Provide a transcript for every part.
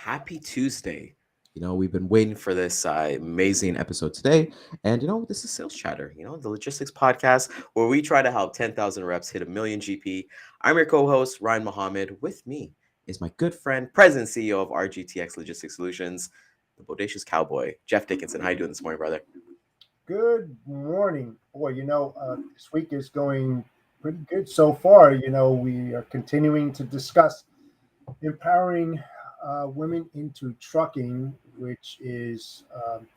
Happy Tuesday. We've been waiting for this amazing episode today. And, this is Sales Chatter, the logistics podcast where we try to help 10,000 reps hit a million GP. I'm your co host, Ryan Mohammed. With me is my good friend, President and CEO of RGTX Logistics Solutions, the bodacious cowboy, Jeff Dickinson. How you doing this morning, brother? Good morning. Boy, this week is going pretty good so far. We are continuing to discuss empowering women into trucking, which is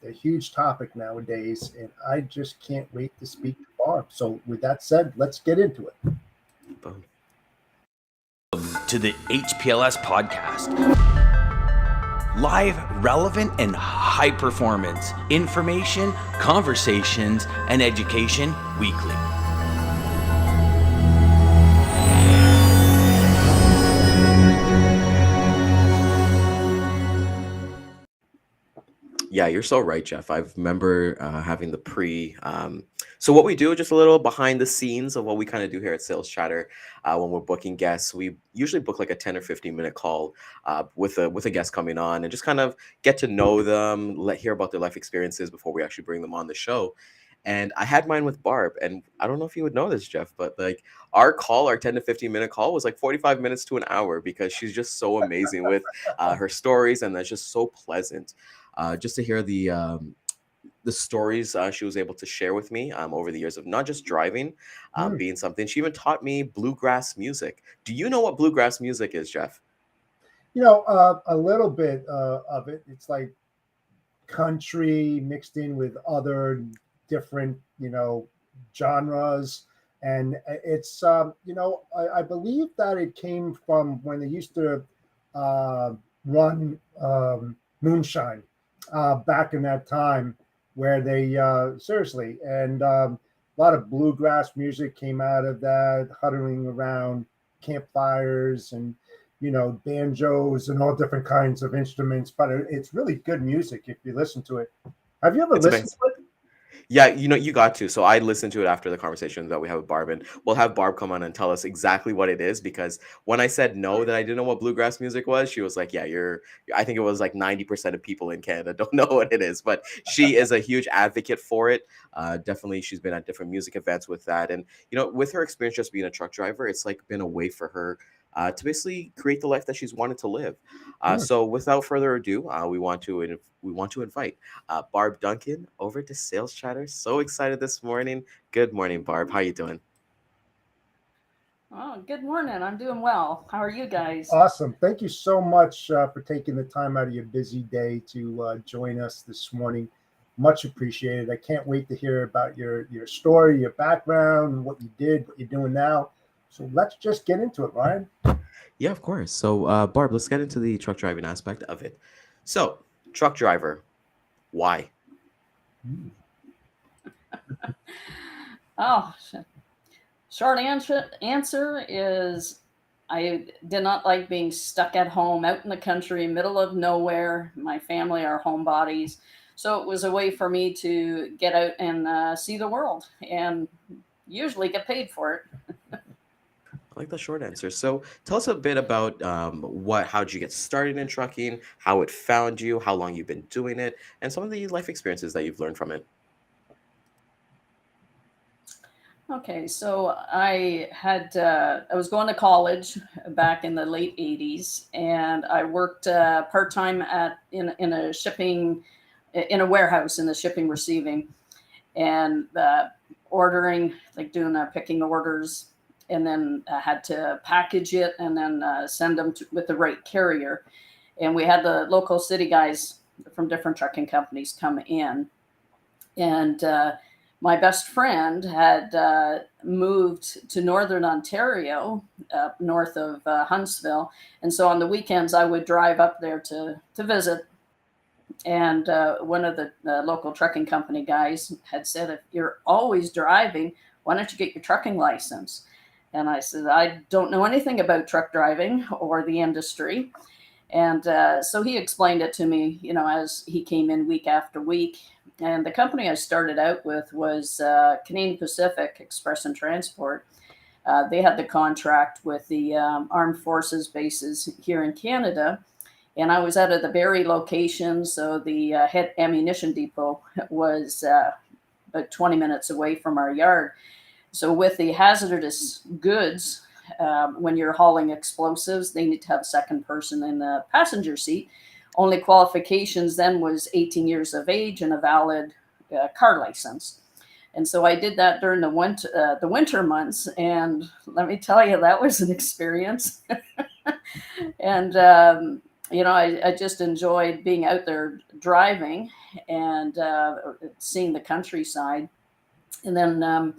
a huge topic nowadays. And I just can't wait to speak to Barb. So, with that said, let's get into it. Boom. To the HPLS podcast. Live, relevant, and high performance information, conversations, and education weekly. Yeah, you're so right, Jeff. I remember having the So what we do, just a little behind the scenes of what we kind of do here at Sales Chatter. When we're booking guests, we usually book like a 10 or 15-minute call with a guest coming on and just kind of get to know them, hear about their life experiences before we actually bring them on the show. And I had mine with Barb, and I don't know if you would know this, Jeff, but like our 10 to 15-minute call was like 45 minutes to an hour because she's just so amazing with her stories, and that's just so pleasant. Just to hear the stories she was able to share with me over the years of not just driving being something. She even taught me bluegrass music. Do you know what bluegrass music is, Jeff? A little bit of it. It's like country mixed in with other different, genres. And it's, I believe that it came from when they used to run moonshine back in that time, where they seriously, and a lot of bluegrass music came out of that, huddling around campfires and banjos and all different kinds of instruments. But it's really good music if you listen to it. Have you ever It's listened amazing. to it? Yeah, you got to. So I listened to it after the conversation that we have with Barb, and we'll have Barb come on and tell us exactly what it is. Because when I said no, that I didn't know what bluegrass music was, she was like, "Yeah, you're." I think it was like 90% of people in Canada don't know what it is, but she is a huge advocate for it. Definitely, she's been at different music events with that, and with her experience just being a truck driver, it's like been a way for her to basically create the life that she's wanted to live. Hmm. So without further ado, we want to invite Barb Duncan over to Sales Chatter. So excited this morning. Good morning, Barb. How you doing? Oh, good morning. I'm doing well. How are you guys? Awesome. Thank you so much for taking the time out of your busy day to join us this morning. Much appreciated. I can't wait to hear about your story, your background, what you did, what you're doing now. So let's just get into it, Ryan. Yeah, of course. So, Barb, let's get into the truck driving aspect of it. So, truck driver, why? Hmm. Oh, short answer is I did not like being stuck at home out in the country, middle of nowhere. My family are homebodies. So it was a way for me to get out and see the world and usually get paid for it. I like the short answer. So, tell us a bit about how'd you get started in trucking, how it found you, how long you've been doing it, and some of the life experiences that you've learned from it. Okay, so I was going to college back in the late '80s, and I worked part time at in a shipping in a warehouse in the shipping receiving, and ordering, like doing picking orders, and then had to package it and then send them with the right carrier. And we had the local city guys from different trucking companies come in, and my best friend had moved to northern Ontario, up north of Huntsville, and so on the weekends I would drive up there to visit. And one of the local trucking company guys had said, "If you're always driving, why don't you get your trucking license?" And I said, "I don't know anything about truck driving or the industry." And so he explained it to me, as he came in week after week. And the company I started out with was Canadian Pacific Express and Transport. They had the contract with the armed forces bases here in Canada. And I was out of the Barrie location, so the head ammunition depot was about 20 minutes away from our yard. So with the hazardous goods, when you're hauling explosives, they need to have a second person in the passenger seat. Only qualifications then was 18 years of age and a valid car license. And so I did that during the winter months, and let me tell you, that was an experience. And I just enjoyed being out there driving and seeing the countryside. And then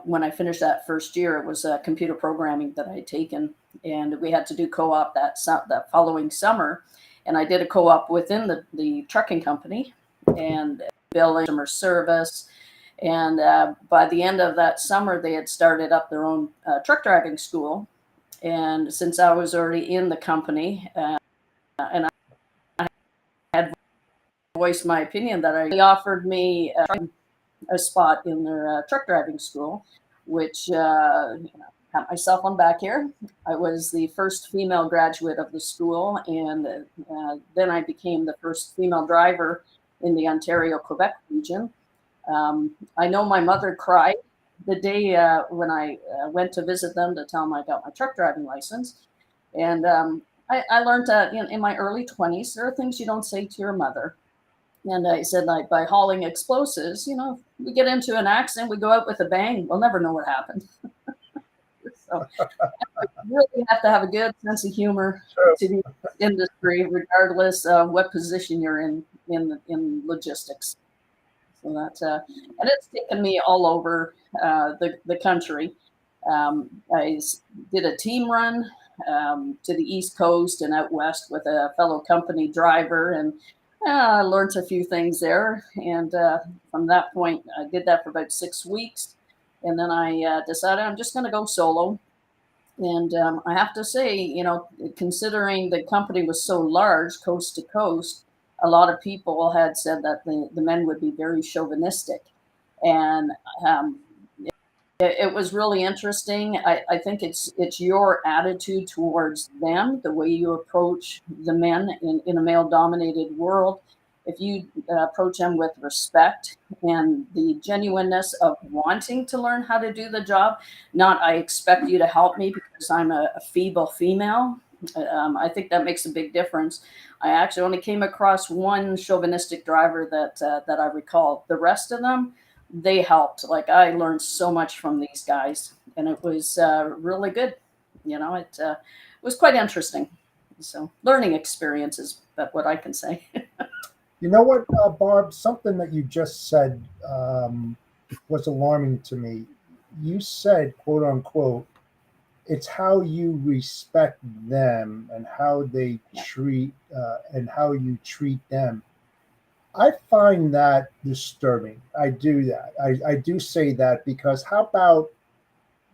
when I finished that first year, it was computer programming that I had taken, and we had to do co-op that following summer. And I did a co-op within the trucking company and building customer service. And by the end of that summer, they had started up their own truck driving school. And since I was already in the company and I had voiced my opinion, they offered me a spot in their truck driving school, which pat myself on back here. I was the first female graduate of the school, and then I became the first female driver in the Ontario-Quebec region. I know my mother cried the day when I went to visit them to tell them I got my truck driving license. And I learned that in my early 20s, there are things you don't say to your mother. And I said, like, by hauling explosives, we get into an accident, we go out with a bang, we'll never know what happened. So you really have to have a good sense of humor to the industry, regardless of what position you're in logistics. So that's and it's taken me all over the country. I did a team run to the East Coast and out west with a fellow company driver, and I learned a few things there. And from that point, I did that for about 6 weeks, and then I decided I'm just going to go solo. And I have to say, considering the company was so large, coast to coast, a lot of people had said that the men would be very chauvinistic. And it was really interesting. I think it's your attitude towards them, the way you approach the men in a male-dominated world. If you approach them with respect and the genuineness of wanting to learn how to do the job, not I expect you to help me because I'm a feeble female, I think that makes a big difference. I actually only came across one chauvinistic driver that I recall. The rest of them, they helped. Like, I learned so much from these guys, and it was really good. It was quite interesting. So learning experiences, that's what I can say. You know what, Barb? Something that you just said was alarming to me. You said, quote unquote, it's how you respect them and how they treat and how you treat them. I find that disturbing. I do that. I do say that because how about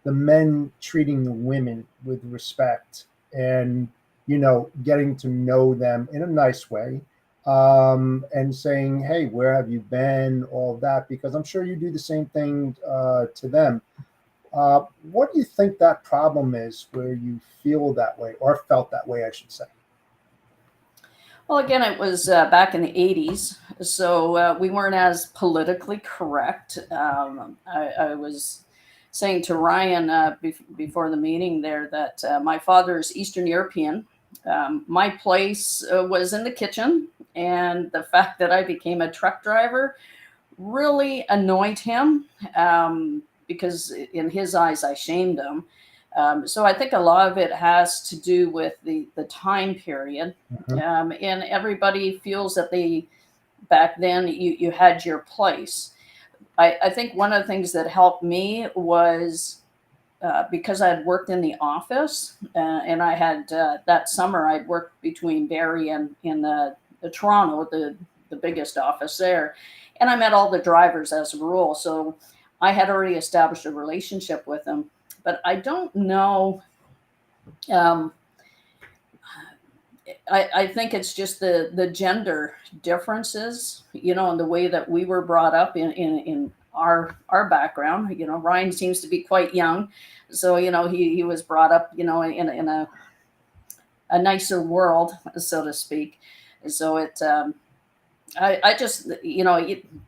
the men treating the women with respect and, getting to know them in a nice way, and saying, hey, where have you been? All of that, because I'm sure you do the same thing to them. What do you think that problem is where you feel that way or felt that way, I should say? Well, again, it was back in the 80s, so we weren't as politically correct. I was saying to Ryan before the meeting there that my father's Eastern European. My place was in the kitchen, and the fact that I became a truck driver really annoyed him because in his eyes, I shamed him. So I think a lot of it has to do with the time period. Mhm. And everybody feels that back then you had your place. I think one of the things that helped me was because I had worked in the office and I had that summer I'd worked between Barrie and in the Toronto, the biggest office there. And I met all the drivers as a rule. So I had already established a relationship with them. But I don't know. I think it's just the gender differences, and the way that we were brought up in our background. Ryan seems to be quite young, so he was brought up, in a nicer world, so to speak. So I just,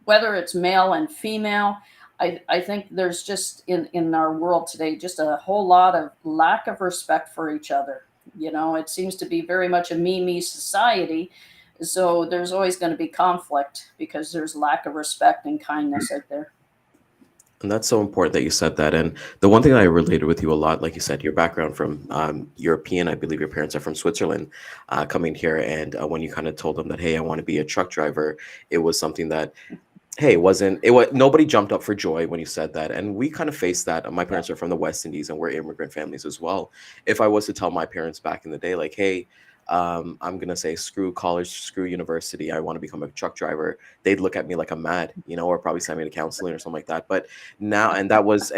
whether it's male and female, I think there's just in our world today just a whole lot of lack of respect for each other. It seems to be very much a me society. So there's always going to be conflict because there's lack of respect and kindness out there. And that's so important that you said that. And the one thing that I related with you a lot, like you said, your background from European, I believe your parents are from Switzerland, coming here. And when you kind of told them that, hey, I want to be a truck driver, it was something that, hey, it was nobody jumped up for joy when you said that. And we kind of faced that. My parents are from the West Indies and we're immigrant families as well. If I was to tell my parents back in the day, like, hey, I'm gonna say screw college, screw university, I want to become a truck driver, they'd look at me like I'm mad, or probably send me to counseling or something like that. But now, and that was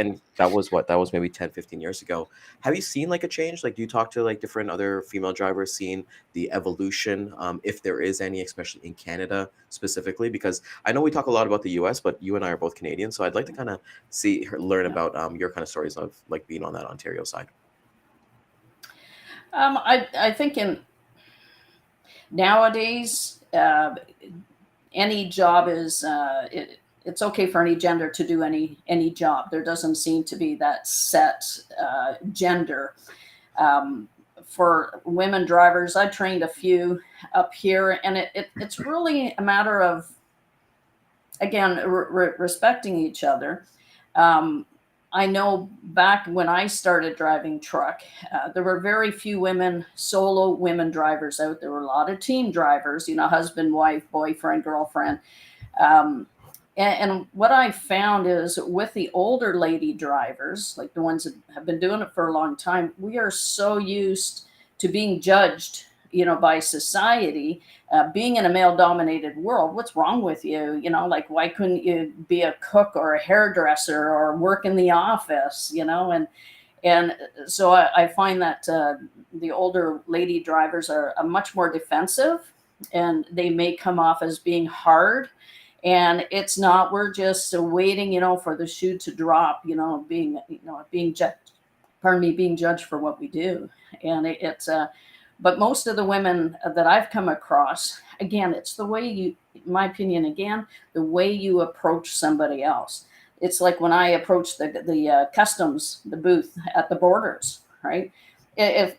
what, that was maybe 10, 15 years ago. Have you seen like a change? Like, do you talk to like different other female drivers, seeing the evolution, if there is any, especially in Canada specifically? Because I know we talk a lot about the US, but you and I are both Canadian, so I'd like to kind of learn about your kind of stories of like being on that Ontario side. I think in nowadays, any job is it's okay for any gender to do any job. There doesn't seem to be that set gender. For women drivers, I trained a few up here, and it's really a matter of, again, respecting each other. I know back when I started driving truck, there were very few solo women drivers out. There were a lot of team drivers, husband, wife, boyfriend, girlfriend. And what I found is with the older lady drivers, like the ones that have been doing it for a long time, we are so used to being judged, by society, being in a male-dominated world. What's wrong with you? Like, why couldn't you be a cook or a hairdresser or work in the office? And so I find that the older lady drivers are much more defensive, and they may come off as being hard. And it's not. We're just waiting, for the shoe to drop. Being judged. Pardon me, being judged for what we do, and it's. But most of the women that I've come across, again, it's the way you, in my opinion, again, the way you approach somebody else. It's like when I approach the customs, the booth at the borders, right? If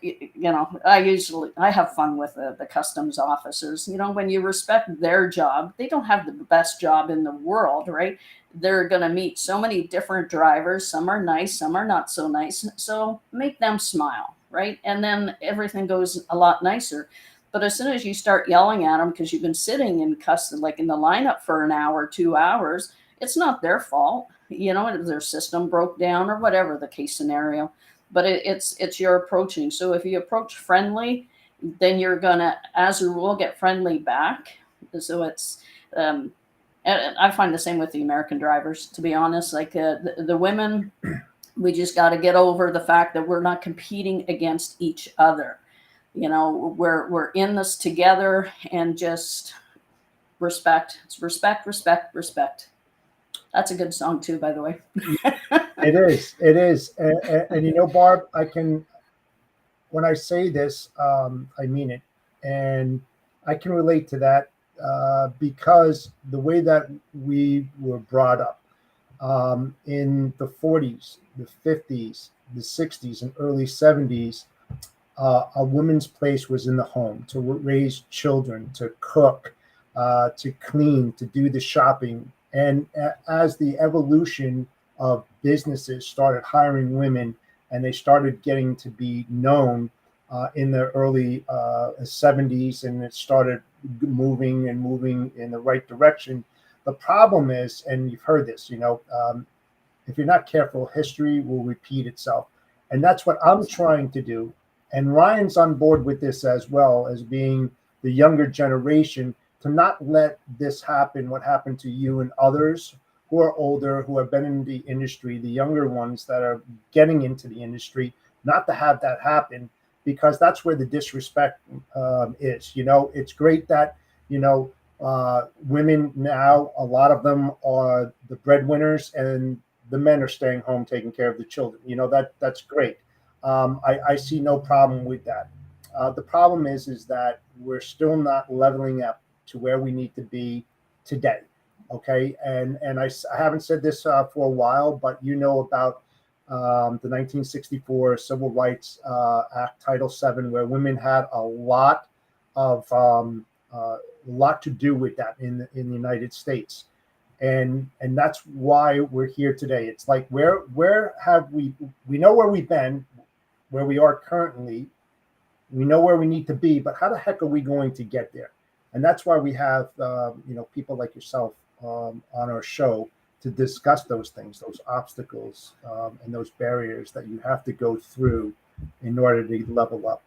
I have fun with the customs officers. When you respect their job, they don't have the best job in the world, right? They're going to meet so many different drivers. Some are nice, some are not so nice. So make them smile, right? And then everything goes a lot nicer. But as soon as you start yelling at them because you've been sitting in custom, like in the lineup for an hour, 2 hours, it's not their fault. Their system broke down or whatever the case scenario. But it's your approaching. So if you approach friendly, then you're gonna, as a rule, get friendly back. So it's, and I find the same with the American drivers, to be honest. Like the women, we just got to get over the fact that we're not competing against each other. We're in this together, and just respect. It's respect, respect, respect. That's a good song too, by the way. It is. And Barb, when I say this, I mean it. And I can relate to that because the way that we were brought up in the 40s, the 50s, the 60s, and early 70s, a woman's place was in the home to raise children, to cook, to clean, to do the shopping. And as the evolution of businesses started hiring women, and they started getting to be known in the early 70s, and it started moving in the right direction. The problem is, and you've heard this, if you're not careful, history will repeat itself. And that's what I'm trying to do. And Ryan's on board with this as well, as being the younger generation, to not let this happen, what happened to you and others who are older, who have been in the industry, the younger ones that are getting into the industry, not to have that happen, because that's where the disrespect is. It's great that, women now, a lot of them are the breadwinners, and the men are staying home taking care of the children. That's great. I see no problem with that. The problem is that we're still not leveling up to where we need to be today. Okay, and I haven't said this for a while, but you know about the 1964 Civil Rights Act, Title VII, where women had a lot to do with that in the United States, and that's why we're here today. It's like where have we know where we've been, where we are currently, we know where we need to be, but how the heck are we going to get there? And that's why we have people like yourself on our show to discuss those things, those obstacles, and those barriers that you have to go through in order to level up.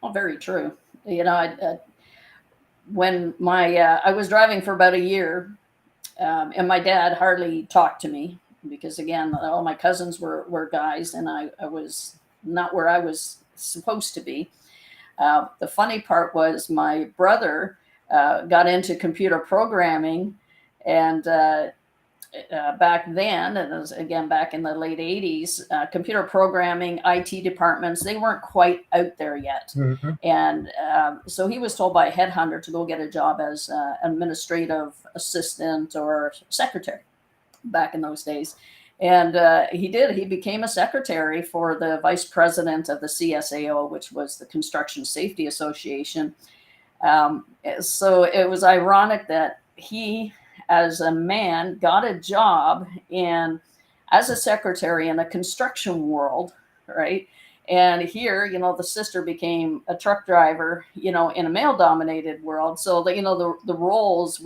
Oh, very true. When I was driving for about a year, and my dad hardly talked to me because, again, all my cousins were guys, and I was not where I was supposed to be. The funny part was my brother got into computer programming, and back then, and it was again back in the late 80s, computer programming, IT departments, they weren't quite out there yet. Mm-hmm. And so he was told by a headhunter to go get a job as administrative assistant or secretary back in those days. And he did. He became a secretary for the vice president of the CSAO, which was the Construction Safety Association. So it was ironic that he, as a man, got a job as a secretary in a construction world, right? And here, the sister became a truck driver, in a male-dominated world. So the roles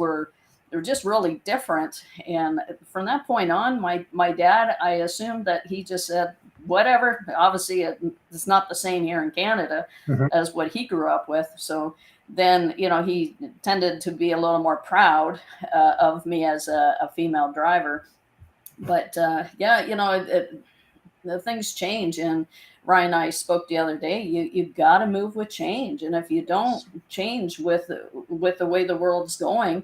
they're just really different. And from that point on, my dad, I assumed that he just said, whatever. Obviously, it's not the same here in Canada Mm-hmm. as what he grew up with. So then, he tended to be a little more proud of me as a female driver. But the things change. And Ryan and I spoke the other day, you've got to move with change. And if you don't change with the way the world's going,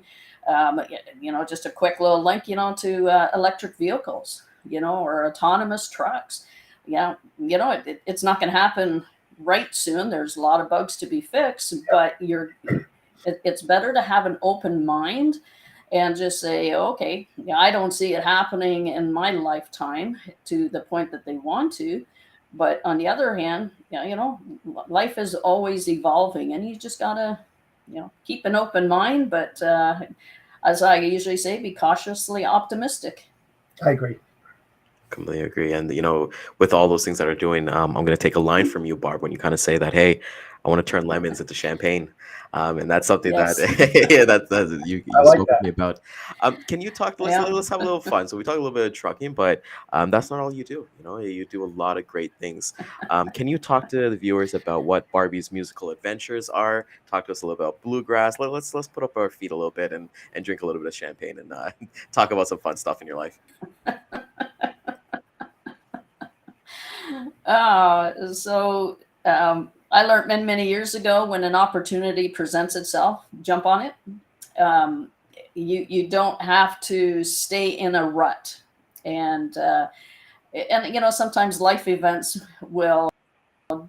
just a quick little link, to electric vehicles, or autonomous trucks. It's not going to happen right soon. There's a lot of bugs to be fixed, but it's better to have an open mind and just say, okay, I don't see it happening in my lifetime to the point that they want to. But on the other hand, life is always evolving, and you just gotta, keep an open mind. But as I usually say, be cautiously optimistic. I agree. Completely agree. And with all those things that are doing, I'm going to take a line from you, Barb, when you kind of say that, hey, I want to turn lemons into champagne. And that's something Yes. that yeah, that's you I like spoke that. with me about. Can you talk? Yeah. Let's have a little fun. So we talk a little bit of trucking, but that's not all you do. You do a lot of great things. Can you talk to the viewers about what Barbie's musical adventures are? Talk to us a little about bluegrass. Let's put up our feet a little bit and drink a little bit of champagne and talk about some fun stuff in your life. I learned many years ago, when an opportunity presents itself, jump on it. You don't have to stay in a rut, and sometimes life events will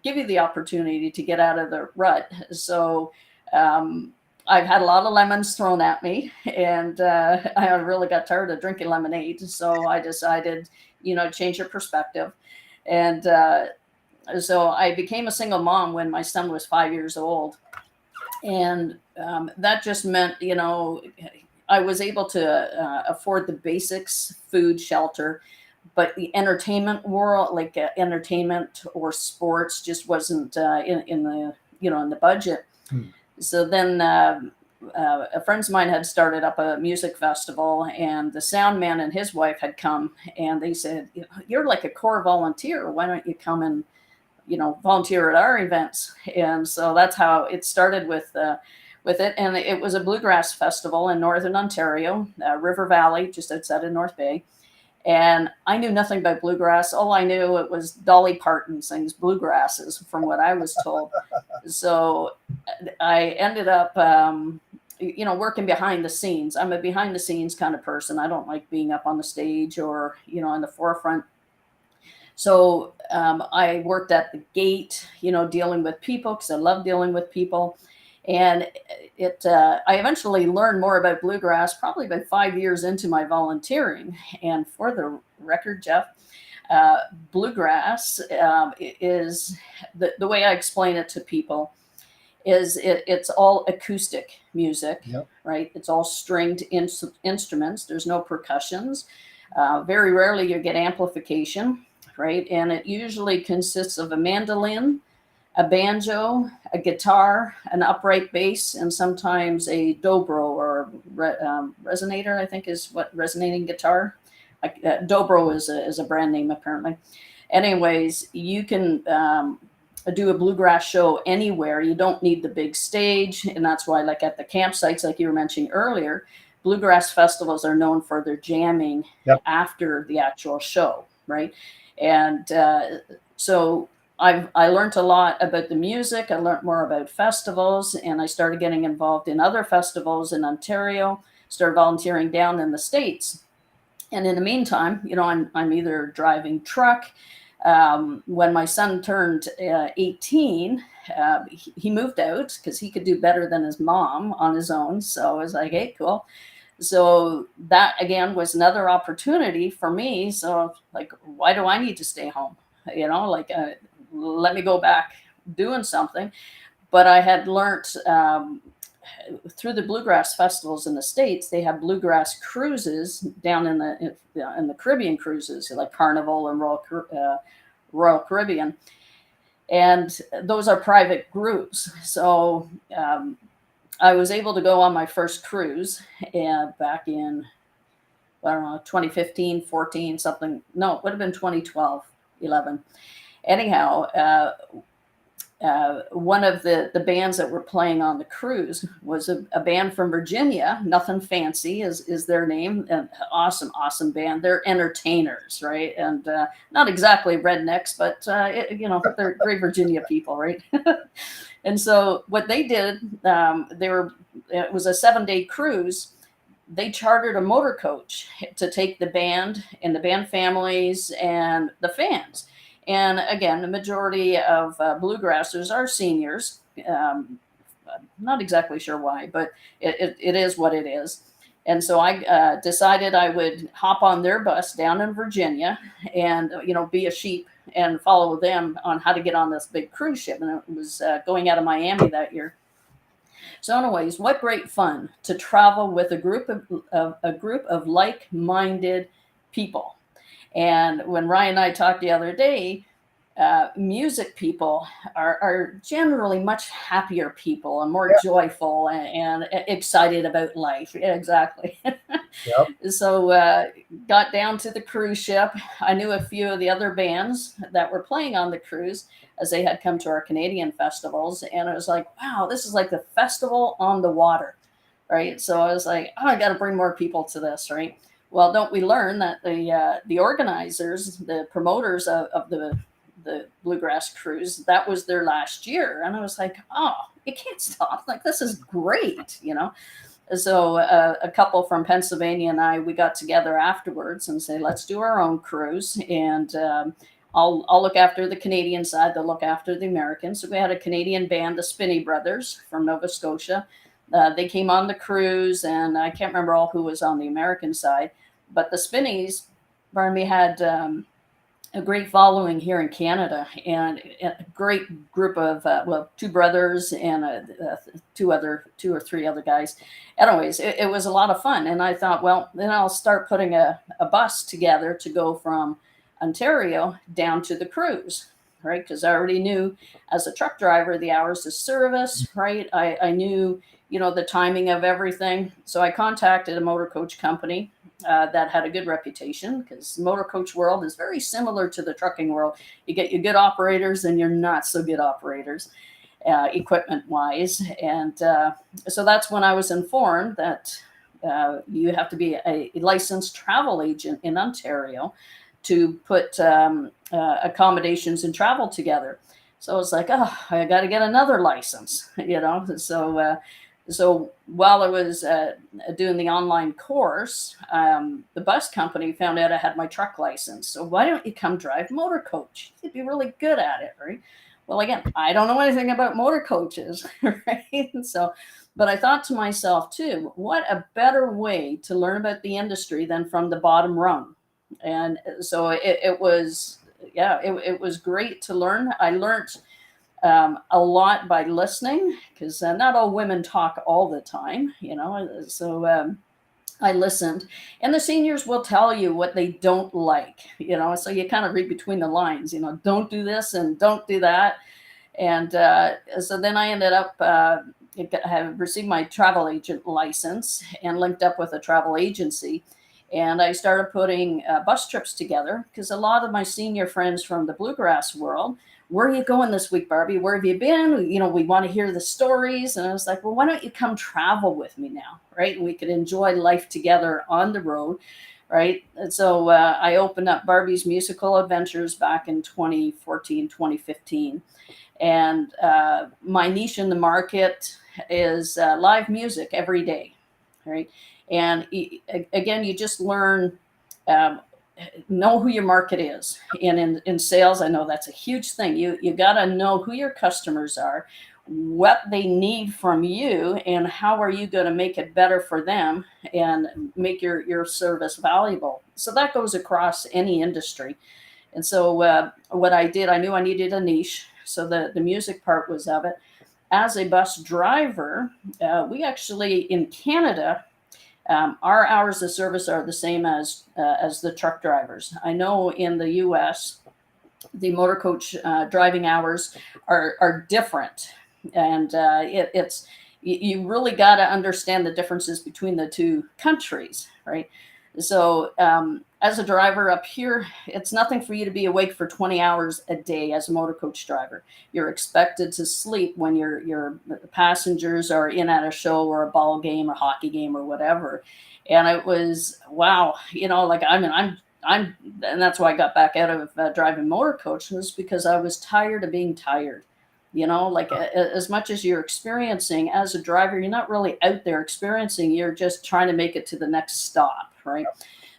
give you the opportunity to get out of the rut. So I've had a lot of lemons thrown at me, and I really got tired of drinking lemonade. So I decided, change your perspective. And so I became a single mom when my son was 5 years old. And that just meant, I was able to afford the basics, food, shelter, but the entertainment world, like entertainment or sports, just wasn't in the budget. So then a friend of mine had started up a music festival, and the sound man and his wife had come, and they said, you're like a core volunteer. Why don't you come and, volunteer at our events? And so that's how it started with it. And it was a bluegrass festival in Northern Ontario, River Valley, just outside of North Bay. And I knew nothing about bluegrass. All I knew, it was Dolly Parton sings bluegrasses, from what I was told. So I ended up, working behind the scenes. I'm a behind the scenes kind of person. I don't like being up on the stage or, in the forefront. So I worked at the gate, dealing with people because I love dealing with people. And I eventually learned more about bluegrass probably about 5 years into my volunteering. And for the record, Jeff, bluegrass is the way I explain it to people is it's all acoustic music, Yep. right? It's all stringed instruments. There's no percussions. Very rarely you get amplification, right? And it usually consists of a mandolin, a banjo, a guitar, an upright bass, and sometimes a dobro or resonator, I think is what resonating guitar. Dobro is a brand name apparently. Anyways, you can do a bluegrass show anywhere. You don't need the big stage, and that's why, like at the campsites, like you were mentioning earlier, bluegrass festivals are known for their jamming after the actual show, right? And so I learned a lot about the music. I learned more about festivals, and I started getting involved in other festivals in Ontario. Started volunteering down in the States, and in the meantime, I'm either driving truck. When my son turned 18, he moved out because he could do better than his mom on his own. So I was like, hey, cool. So that again was another opportunity for me. So like, why do I need to stay home? Let me go back doing something. But I had learned through the bluegrass festivals in the States, they have bluegrass cruises down in the Caribbean cruises, like Carnival and Royal Caribbean. And those are private groups. So I was able to go on my first cruise back in, I don't know, 2015, 14, something. No, it would have been 2012, 11. Anyhow, one of the bands that were playing on the cruise was a band from Virginia. Nothing Fancy is their name. An awesome band. They're entertainers, right? And not exactly rednecks, but they're great Virginia people, right? And so what they did, it was a 7-day cruise. They chartered a motor coach to take the band and the band families and the fans. And again, the majority of bluegrassers are seniors. Not exactly sure why, but it is what it is. And so I decided I would hop on their bus down in Virginia and, be a sheep and follow them on how to get on this big cruise ship. And it was going out of Miami that year. So anyways, what great fun to travel with a group of like-minded people. And when Ryan and I talked the other day, music people are generally much happier people and more joyful and excited about life. Yeah, exactly. Yep. So got down to the cruise ship. I knew a few of the other bands that were playing on the cruise as they had come to our Canadian festivals. And it was like, wow, this is like the festival on the water, right? So I was like, oh, I got to bring more people to this, right? Well, don't we learn that the organizers, the promoters of the bluegrass cruise, that was their last year. And I was like, oh, it can't stop. Like, this is great, So a couple from Pennsylvania and we got together afterwards and say, let's do our own cruise. And I'll look after the Canadian side. They'll look after the Americans. So we had a Canadian band, the Spinney Brothers from Nova Scotia. They came on the cruise, and I can't remember all who was on the American side, but the Spinneys, had a great following here in Canada, and a great group of two brothers and two or three other guys. Anyways, it was a lot of fun, and I thought, well, then I'll start putting a bus together to go from Ontario down to the cruise, right? Because I already knew as a truck driver the hours of service, right? I knew the timing of everything. So I contacted a motor coach company that had a good reputation, because the motor coach world is very similar to the trucking world. You get your good operators and your not so good operators, equipment wise. And so that's when I was informed that you have to be a licensed travel agent in Ontario to put accommodations and travel together. So I was like, oh, I got to get another license, So So while I was doing the online course, the bus company found out I had my truck license. So why don't you come drive motor coach? You'd be really good at it, right? Well, again, I don't know anything about motor coaches, right? So, but I thought to myself too, what a better way to learn about the industry than from the bottom rung. And so it was, yeah, it was great to learn. I learned a lot by listening, because not all women talk all the time, so I listened. And the seniors will tell you what they don't like, so you kind of read between the lines, don't do this and don't do that. And so then I ended up have received my travel agent license and linked up with a travel agency. And I started putting bus trips together, because a lot of my senior friends from the bluegrass world, where are you going this week, Barbie? Where have you been? We want to hear the stories. And I was like, well, why don't you come travel with me now, right? And we could enjoy life together on the road, right? And so I opened up Barbie's Musical Adventures back in 2014, 2015. And my niche in the market is live music every day, right? And again, you just learn, know who your market is. And in sales, I know that's a huge thing. You got to know who your customers are, what they need from you, and how are you going to make it better for them and make your service valuable. So that goes across any industry. And so what I did, I knew I needed a niche. So the music part was of it. As a bus driver, we actually, in Canada, our hours of service are the same as the truck drivers. I know in the U.S., the motor coach driving hours are different, and it's you really got to understand the differences between the two countries, right? So as a driver up here, it's nothing for you to be awake for 20 hours a day as a motor coach driver. You're expected to sleep when your passengers are in at a show or a ball game or hockey game or whatever. And it was, wow, I'm and that's why I got back out of driving motor coach, was because I was tired of being tired. As much as you're experiencing as a driver, you're not really out there experiencing, you're just trying to make it to the next stop, right?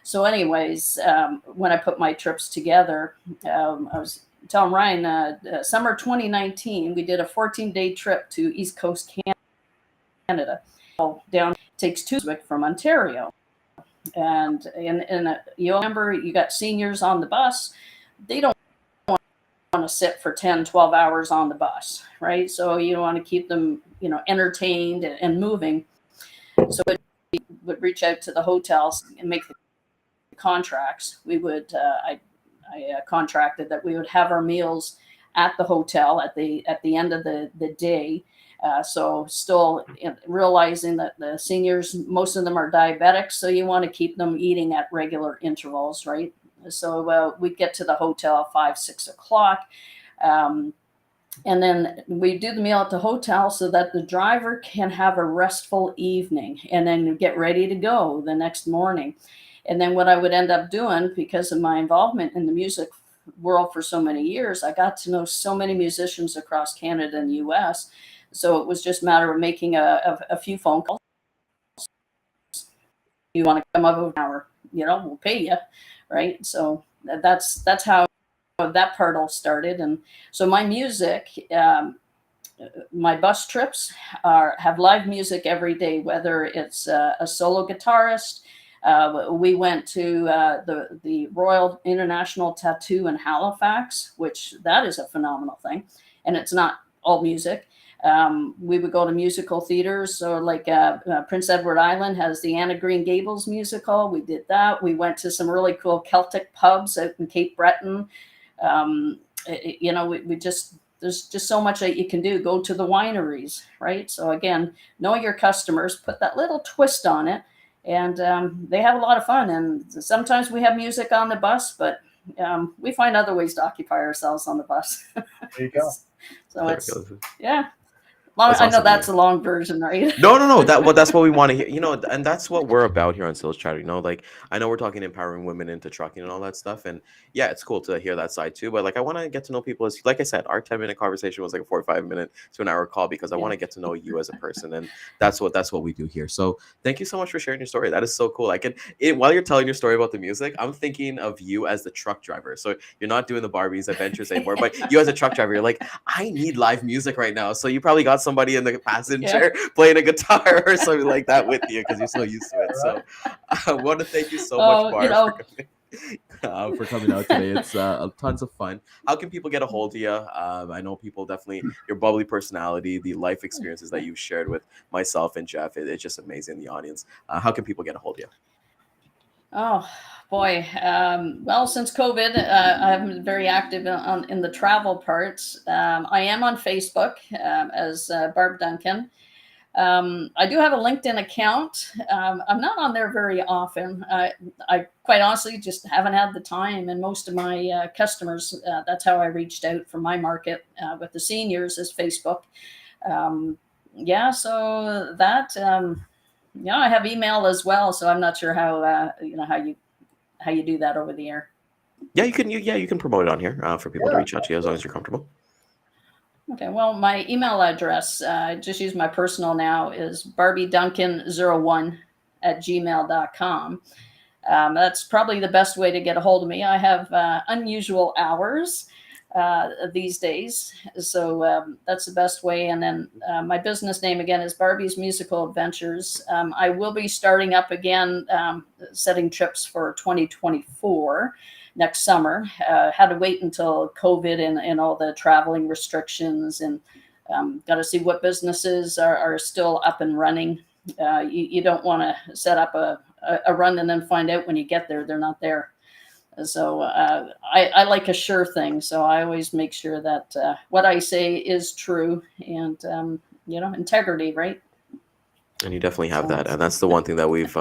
So anyways, when I put my trips together, I was telling Ryan, summer 2019, we did a 14-day trip to East Coast Canada. Down takes 2 hours from Ontario. And you remember, you got seniors on the bus, they don't want to sit for 10, 12 hours on the bus, right? So you want to keep them, entertained and moving. So we would reach out to the hotels and make the contracts. We would, I contracted that we would have our meals at the hotel at the end of the day. So still realizing that the seniors, most of them are diabetics, so you want to keep them eating at regular intervals, right? So we'd get to the hotel at 5, 6 o'clock. And then we do the meal at the hotel so that the driver can have a restful evening and then get ready to go the next morning. And then what I would end up doing, because of my involvement in the music world for so many years, I got to know so many musicians across Canada and US. So it was just a matter of making a few phone calls. You want to come up with an hour, we'll pay you, right? So that's how that part all started. And so my music, my bus trips have live music every day, whether it's a solo guitarist. We went to the Royal International Tattoo in Halifax, which that is a phenomenal thing. And it's not all music. We would go to musical theaters. So like Prince Edward Island has the Anne of Green Gables musical. We did that. We went to some really cool Celtic pubs out in Cape Breton. We just, there's just so much that you can do. Go to the wineries, right? So again, know your customers, put that little twist on it, and they have a lot of fun. And sometimes we have music on the bus, but we find other ways to occupy ourselves on the bus. There you go. So it's, yeah, That's I know awesome to that's hear. a long version, right? No. That's what we want to hear. And that's what we're about here on Sales Chatter. Like I know we're talking empowering women into trucking and all that stuff. And yeah, it's cool to hear that side too. But like I want to get to know people as like I said, our 10-minute conversation was like a 45-minute to an hour call because I Yeah. want to get to know you as a person. And that's what we do here. So thank you so much for sharing your story. That is so cool. While you're telling your story about the music, I'm thinking of you as the truck driver. So you're not doing the Barbie's adventures anymore, but you as a truck driver, you're like, I need live music right now. So you probably got somebody in the passenger playing a guitar or something like that with you because you're so used to it. All right. So I want to thank you so much, Oh, Barb, for coming out today. It's tons of fun. How can people get a hold of you? I know people definitely, your bubbly personality, the life experiences that you've shared with myself and Jeff, it's just amazing in the audience. How can people get a hold of you? Oh boy. Well, since COVID, I'm very active in the travel parts. I am on Facebook as Barb Duncan. I do have a LinkedIn account. I'm not on there very often. I quite honestly just haven't had the time. And most of my customers, that's how I reached out for my market with the seniors is Facebook. Yeah, so that. Yeah, I have email as well, so I'm not sure how how you do that over the air. Yeah, you can promote it on here for people to Yeah. reach out to you as long as you're comfortable. Okay, well, my email address, I just use my personal now, is barbieduncan01@gmail.com. That's probably the best way to get a hold of me. I have unusual hours these days, so that's the best way. And then my business name again is Barbie's Musical Adventures. I will be starting up again, setting trips for 2024 next summer. Had to wait until COVID and all the traveling restrictions, and got to see what businesses are still up and running. You don't want to set up a run and then find out when you get there they're not there. So I like a sure thing. So I always make sure that what I say is true and, integrity, right? And you definitely have So, that, and that's the one thing that we've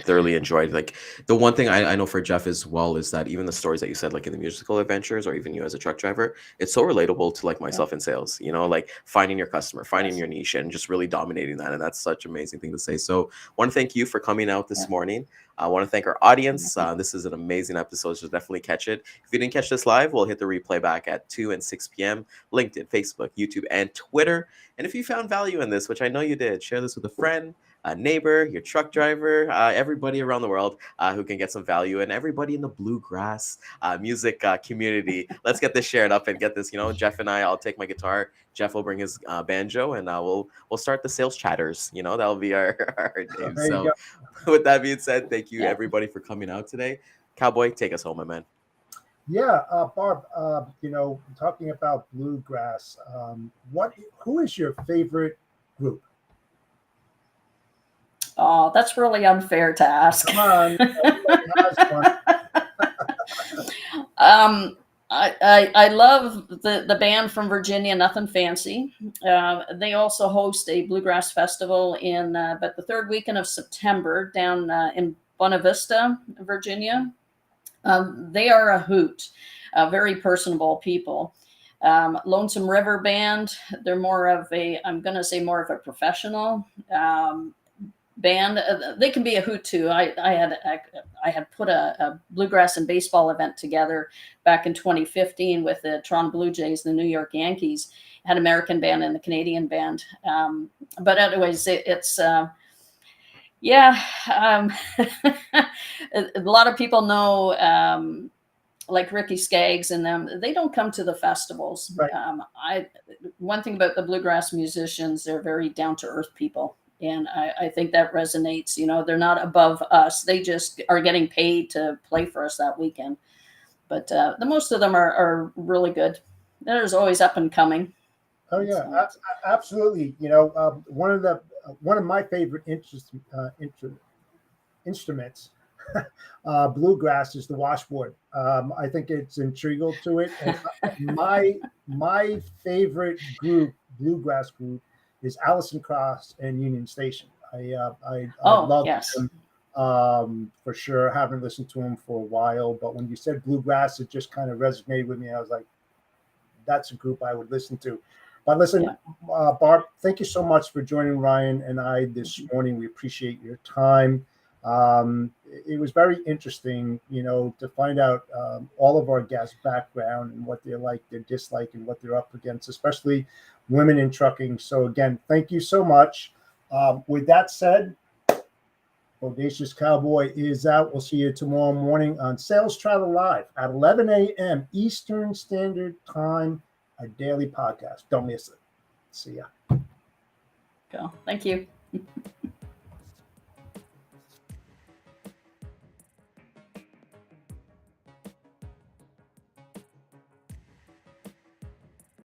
thoroughly enjoyed. Like the one thing I know for Jeff as well is that even the stories that you said, like in the musical adventures, or even you as a truck driver, it's so relatable to like yeah, myself in sales. Like finding your customer, finding yes, your niche, and just really dominating that. And that's such an amazing thing to say. So, want to thank you for coming out this yeah. morning. I want to thank our audience. This is an amazing episode, so definitely catch it. If you didn't catch this live, we'll hit the replay back at 2 and 6 p.m. LinkedIn, Facebook, YouTube, and Twitter. And if you found value in this, which I know you did, share this with a friend, a neighbor, your truck driver, everybody around the world who can get some value, and everybody in the bluegrass music community. Let's get this shared up and get this. Jeff and I'll take my guitar. Jeff will bring his banjo, and we'll start the sales chatters. That'll be our name. There you go. So, with that being said, thank you Yeah. everybody for coming out today. Cowboy, take us home, my man. Yeah, Barb. Talking about bluegrass, who is your favorite group? Oh, that's really unfair to ask. Come on, everybody has one. I love the band from Virginia, Nothing Fancy. They also host a bluegrass festival in but the third weekend of September down in Buena Vista, Virginia. They are a hoot, very personable people. Lonesome River Band, they're more of I'm going to say more of a professional band. They can be a hoot too. I had put a bluegrass and baseball event together back in 2015 with the Toronto Blue Jays and the New York Yankees. Had American band and the Canadian band. But anyways, it's yeah. A lot of people know like Ricky Skaggs and them. They don't come to the festivals. Right. One thing about the bluegrass musicians, they're very down to earth people. And I think that resonates. They're not above us. They just are getting paid to play for us that weekend. But the most of them are really good. There's always up and coming. Oh yeah, So, absolutely. One of my favorite instruments, bluegrass, is the washboard. I think it's integral to it. And my favorite bluegrass group, is Allison Cross and Union Station. I love yes. them for sure. Haven't listened to them for a while, but when you said bluegrass, it just kind of resonated with me. I was like, that's a group I would listen to. But listen, Yeah. Barb, thank you so much for joining Ryan and I this morning. We appreciate your time. It was very interesting, to find out all of our guests' background and what they're like, their dislike, and what they're up against, especially women in trucking. So again, thank you so much. With that said, Audacious Cowboy is out. We'll see you tomorrow morning on Sales Travel Live at 11 a.m. Eastern Standard Time, a daily podcast. Don't miss it. See ya. Cool. Thank you.